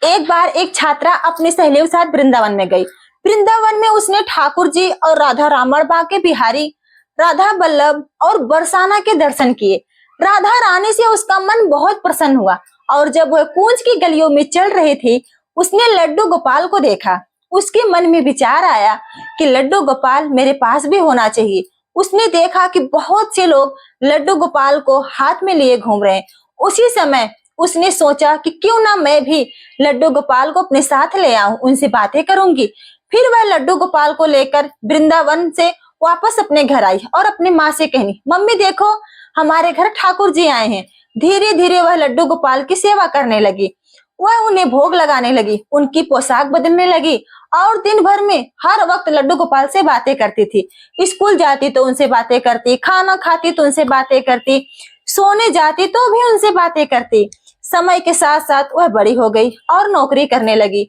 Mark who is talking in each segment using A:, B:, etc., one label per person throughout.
A: एक बार एक छात्रा अपनी सहेलियों के साथ वृंदावन में गई। वृंदावन में उसने ठाकुर जी और राधा रामण बांके बिहारी, राधा बल्लभ और बरसाना के दर्शन किए। राधा रानी से उसका मन बहुत प्रसन्न हुआ और जब वह कूंज की गलियों में चल रही थी, उसने लड्डू गोपाल को देखा। उसके मन में विचार आया कि लड्डू गोपाल मेरे पास भी होना चाहिए। उसने देखा कि बहुत से लोग लड्डू गोपाल को हाथ में लिए घूम रहे हैं। उसी समय उसने सोचा कि क्यों ना मैं भी लड्डू गोपाल को अपने साथ ले आऊं, उनसे बातें करूंगी। फिर वह लड्डू गोपाल को लेकर वृंदावन से वापस अपने घर आई और अपनी माँ से कहनी, मम्मी देखो हमारे घर ठाकुर जी आए हैं। धीरे धीरे वह लड्डू गोपाल की सेवा करने लगी। वह उन्हें भोग लगाने लगी, उनकी पोशाक बदलने लगी और दिन भर में हर वक्त लड्डू गोपाल से बातें करती थी। स्कूल जाती तो उनसे बातें करती, खाना खाती तो उनसे बातें करती, सोने जाती तो भी उनसे बातें करती। समय के साथ साथ वह बड़ी हो गई और नौकरी करने लगी।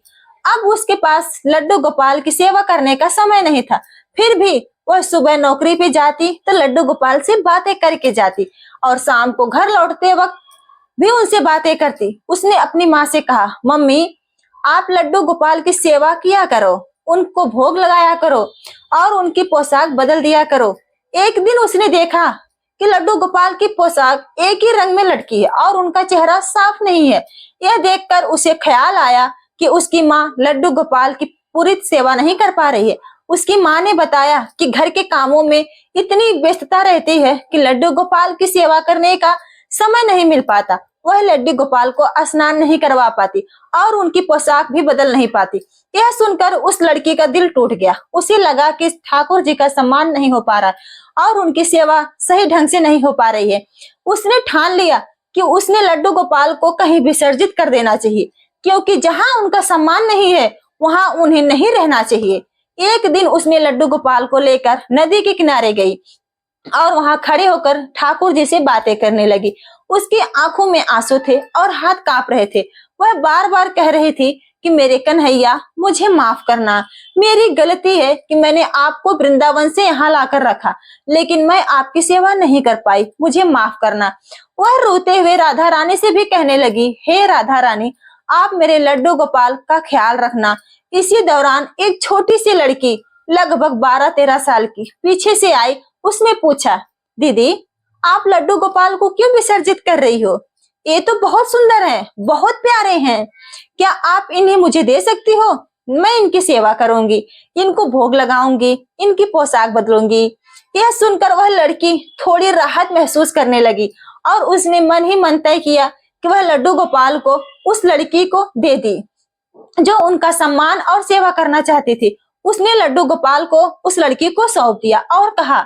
A: अब उसके पास लड्डू गोपाल की सेवा करने का समय नहीं था। फिर भी वह सुबह नौकरी पे जाती तो लड्डू गोपाल से बातें करके जाती और शाम को घर लौटते वक्त भी उनसे बातें करती। उसने अपनी माँ से कहा, मम्मी आप लड्डू गोपाल की सेवा किया करो, उनको भोग लगाया करो और उनकी पोशाक बदल दिया करो। एक दिन उसने देखा कि लड्डू गोपाल की पोशाक एक ही रंग में लटकी है और उनका चेहरा साफ नहीं है। यह देखकर उसे ख्याल आया कि उसकी माँ लड्डू गोपाल की पूरी सेवा नहीं कर पा रही है। उसकी माँ ने बताया कि घर के कामों में इतनी व्यस्तता रहती है कि लड्डू गोपाल की सेवा करने का समय नहीं मिल पाता। वह लड्डू गोपाल को स्नान नहीं करवा पाती और उनकी पोशाक भी बदल नहीं पाती। यह सुनकर उस लड़की का दिल टूट गया। उसे लगा कि ठाकुर जी का सम्मान नहीं हो पा रहा और उनकी सेवा सही ढंग से नहीं हो पा रही है। उसने ठान लिया कि उसने लड्डू गोपाल को कहीं विसर्जित कर देना चाहिए, क्योंकि जहां उनका सम्मान नहीं है वहां उन्हें नहीं रहना चाहिए। एक दिन उसने लड्डू गोपाल को लेकर नदी के किनारे गई और वहां खड़े होकर ठाकुर जी से बातें करने लगी। उसकी आंखों में आंसू थे और हाथ कांप रहे थे। वह बार बार कह रही थी कि मेरे कन्हैया मुझे माफ करना, मेरी गलती है कि मैंने आपको वृंदावन से यहाँ लाकर रखा, लेकिन मैं आपकी सेवा नहीं कर पाई, मुझे माफ करना। वह रोते हुए राधा रानी से भी कहने लगी, हे राधा रानी आप मेरे लड्डू गोपाल का ख्याल रखना। इसी दौरान एक छोटी सी लड़की लगभग 12-13 साल की पीछे से आई। उसने पूछा, दीदी आप लड्डू गोपाल को क्यों विसर्जित कर रही हो? ये तो बहुत सुंदर हैं, बहुत प्यारे हैं, क्या आप इन्हें मुझे दे सकती हो? मैं इनकी सेवा करूंगी, इनको भोग लगाऊंगी, इनकी पोशाक बदलूंगी। यह सुनकर वह लड़की थोड़ी राहत महसूस करने लगी और उसने मन ही मन तय किया कि वह लड्डू गोपाल को उस लड़की को दे दी जो उनका सम्मान और सेवा करना चाहती थी। उसने लड्डू गोपाल को उस लड़की को सौंप दिया और कहा,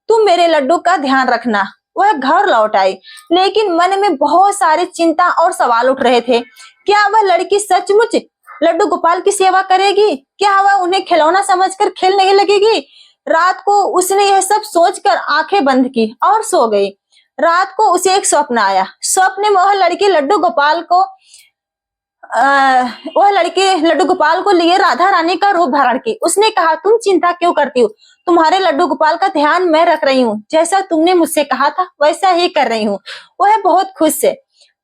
A: तुम मेरे लड्डू का ध्यान रखना। वह घर लौट आई, लेकिन मन में बहुत सारी चिंता और सवाल उठ रहे थे। क्या वह लड़की सचमुच लड्डू गोपाल की सेवा करेगी? क्या वह उन्हें खिलौना समझकर खेलने लगेगी? रात को उसने यह सब सोचकर आंखें बंद की और सो गई। रात को उसे एक स्वप्न आया। स्वप्न में वह लड़की लड्डू गोपाल को लिए राधा रानी का रूप धारण की। उसने कहा, तुम चिंता क्यों करती हो? तुम्हारे लड्डू गोपाल का ध्यान मैं रख रही हूँ, जैसा तुमने मुझसे कहा था वैसा ही कर रही हूँ। वह बहुत खुश है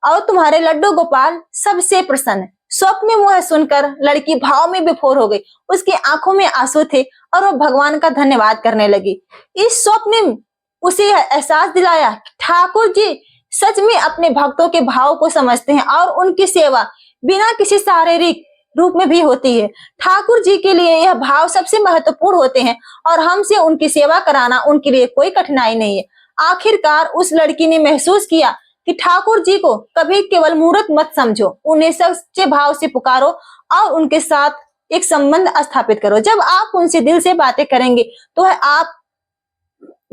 A: और तुम्हारे लड्डू गोपाल सबसे प्रसन्न है। स्वप्न में वह सुनकर लड़की भाव में विभोर हो गई। उसकी आंखों में आंसू थे और वह भगवान का धन्यवाद करने लगी। इस स्वप्न में उसे एहसास दिलाया कि ठाकुर जी सच में अपने भक्तों के भाव को समझते हैं और उनकी सेवा बिना किसी शारीरिक रूप में भी होती है। ठाकुर जी के लिए यह भाव सबसे महत्वपूर्ण होते हैं और हमसे उनकी सेवा कराना उनके लिए कोई कठिनाई नहीं है। आखिरकार उस लड़की ने महसूस किया कि ठाकुर जी को कभी केवल मूर्त मत समझो, उन्हें सच्चे भाव से पुकारो और उनके साथ एक संबंध स्थापित करो। जब आप उनसे दिल से बातें करेंगे तो वह आप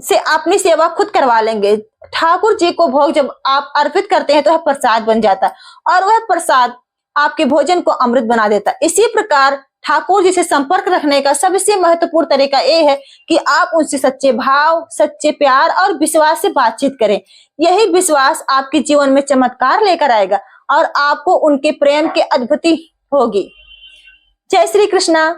A: से अपनी सेवा खुद करवा लेंगे। ठाकुर जी को भोग जब आप अर्पित करते हैं तो वह प्रसाद बन जाता है और वह प्रसाद आपके भोजन को अमृत बना देता है। इसी प्रकार ठाकुर जी से संपर्क रखने का सबसे महत्वपूर्ण तरीका यह है कि आप उनसे सच्चे भाव, सच्चे प्यार और विश्वास से बातचीत करें। यही विश्वास आपके जीवन में चमत्कार लेकर आएगा और आपको उनके प्रेम की अनुभूति होगी। जय श्री कृष्णा।